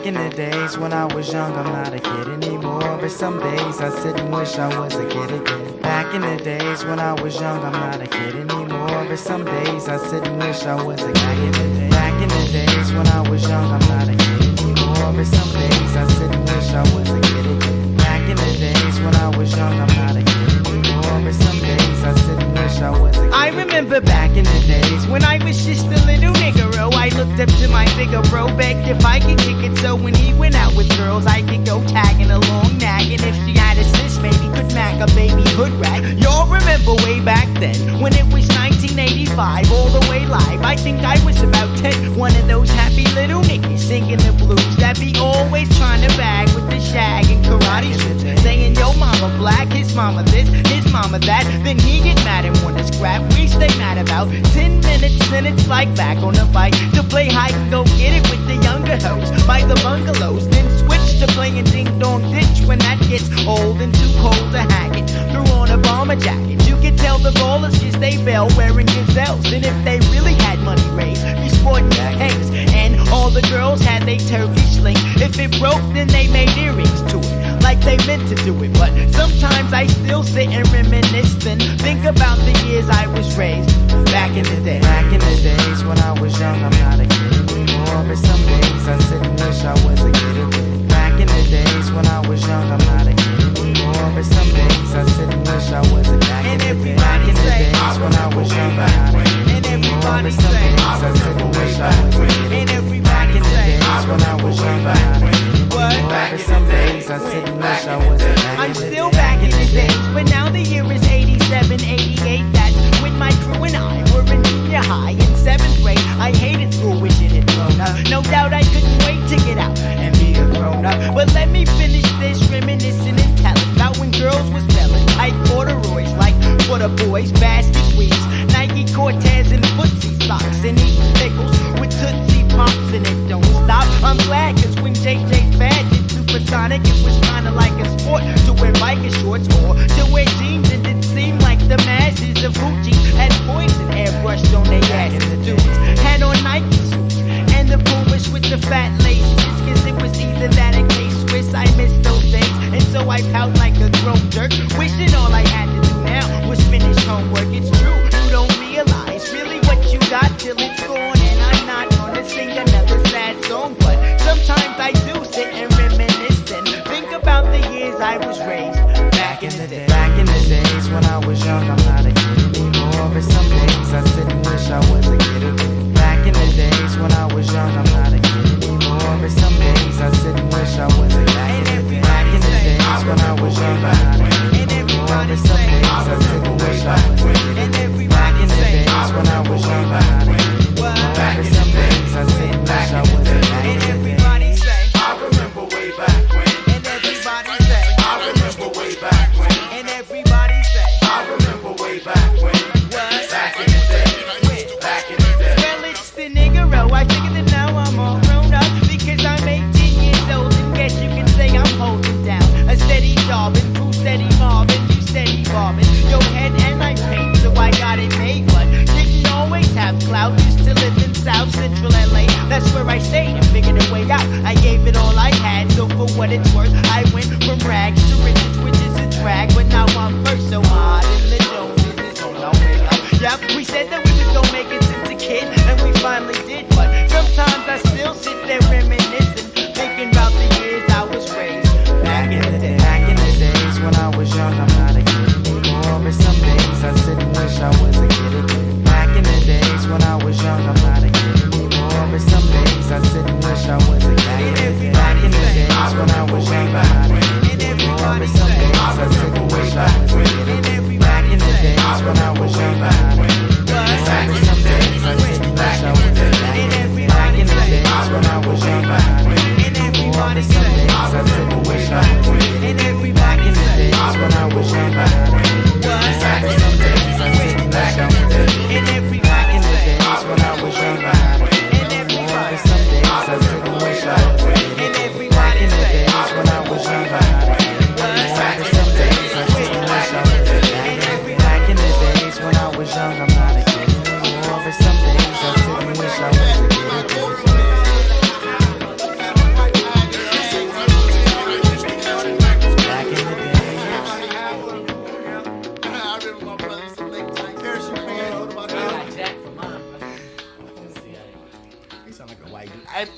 Back in the days when I was young, I'm not a kid anymore. But some days I sit and wish I was a kid again. Back in the days when I was young, I'm not a kid anymore. But some days I sit and wish I was a kid. Back in the days when I was young, I'm not a kid anymore. But some days I sit and wish I was a kid again. Back in the days when I was young, I'm not a kid anymore. But some days I sit and wish I was a kid. I remember back in the days when I was just a little niggero. I looked up to my bigger bro, begged if I could kick it, so when he went out with girls, I could go tagging along, nagging. If she had a sis, maybe could mack a baby hood rag. Y'all remember way back then when it was 1985, all the way live. I think I was about 10, one of those happy little niggas singing the blues that be always trying to bag with the shag and karate shoes, saying yo mama black, his mama this, his mama that. Then he get mad and wanna scrap. We stay mad about 10 minutes, then it's like back on the bike to play hide and go get it with the younger hoes by the bungalows. Then switch to playing ding dong ditch when that gets old and too cold to hack it. Threw on a bomber jacket. You could tell the ballers just they fell wearing gazelles. And if they really had money raised, be sporting cakes. And all the girls had they turkey sling. If it broke, then they made earrings to it, like they meant to do it. But sometimes I still sit and reminisce and think about the years I was raised back in the day. Back in the days when I was young, I'm not a kid anymore. But some days I sit and wish I was a kid again. Back in the days when I was young, I'm not a kid anymore. But some days I sit and wish I was a kid again. Back in the days when I was young, I'm not a kid anymore. But some days I sit and wish I was a kid again. Back in the days when I was young, I'm not a kid anymore. But some days I sit and wish I was a kid again. I'm still back in the days, but now the year is 87, 88. That's when my crew and I were in junior high in 7th grade. I hated school, wishing it grown up. No doubt I couldn't wait to get out and be a grown up. But let me finish this reminiscing and telling about when girls was selling tight corduroys like for the boys, basket weaves, Nike Cortez and footsie socks, and eating pickles with Tootsie Pops, and it don't stop. I'm glad, cause when JJ Fad did Supersonic, it was kinda like a sport to wear biker shorts or to wear jeans, and it seemed like the masses of hoochies had poison airbrushed on their asses. The dudes had on Nike suits and the Pumas with the fat laces, cause it was either that or K-Swiss. I miss those days, and so I pout like a grown jerk, wishing all I had to do now was finish homework. It's true, you don't realize really what you got till it's gone, and I'm not gonna sing another sad song, but sometimes I do sit and reminisce and think about the years I was raised back in the day. Back in the days when I was young, I'm not a kid anymore. But some days I sit and wish I was a kid again. Back in the days when I was young, I'm not a kid anymore. But some days I sit and wish I was a kid again. Back in the days when I was young, I'm not a kid anymore. But some days I sit and wish I was a kid again. Back in the days when I was young, I'm not a kid anymore. But some days I sit and wish I was a kid again. And everybody say, I remember way back when. and everybody say, I remember way back when. and everybody say, I remember way back when. what? Back in the day. Back in the day. Well, it's the niggero. I figured that now I'm all grown up because I'm 18 years old, and guess you can say I'm holding down a steady job and proof steady mobbing, you steady bobbing your head, and I paint, so I got it made, but didn't always have clout. Used to live in South Central LA, that's where I stayed and figured a way out. I gave it all I had, so for what it's worth, I went from rags to riches, which is a drag, but now I'm first, so hard in the Joneses is on our way up. Yep, we said that we was gonna make it since a kid, and we finally did, but sometimes I still sit there reminiscing, thinking about the years I was raised back in the day. Back in the days when I was young, I'm not a kid anymore. But some days I sit and wish I was a kid again. Back in the days when I was young, I'm not a kid anymore. But some days I sit and wish I was a kid again. Back in the days when I was young, I'm not a kid anymore. But some days I sit and wish I was a kid again. Back in the days when I was young, I'm not a kid anymore. But some days I sit and wish I was a kid again. Back in the days when I was young, I'm not a kid anymore. But some days I sit and wish I was a kid again. Back in the days when I was young, I'm not a kid anymore. But some days I sit and wish I was a kid again. Back in the days when I was young, I'm not a kid anymore. But some days I sit and wish I was a kid again.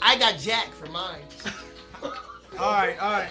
I got Jack for mine. All right.